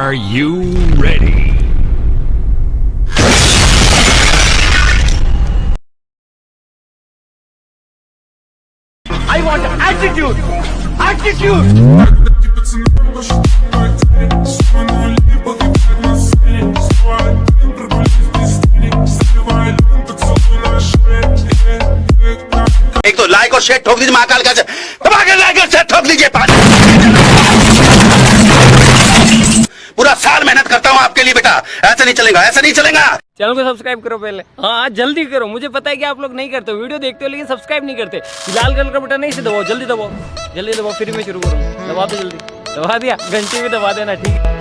Are you ready? I want attitude. Attitude. एक तो like और शेयर ठोक दीजिए महाकाल का दबा के लाइक और शेयर ठोक दीजिए पूरा साल मेहनत करता हूँ आपके लिए बेटा, ऐसा नहीं चलेगा, ऐसा नहीं चलेगा। चैनल को सब्सक्राइब करो पहले, हाँ जल्दी करो। मुझे पता है कि आप लोग नहीं करते, वीडियो देखते हो लेकिन सब्सक्राइब नहीं करते। लाल कलर का बटन नहीं से दबाओ, जल्दी दबाओ, जल्दी दबाओ, फिर मैं शुरू करूँ। दबा दो जल्दी, दबा दिया, घंटी भी दबा देना, ठीक है।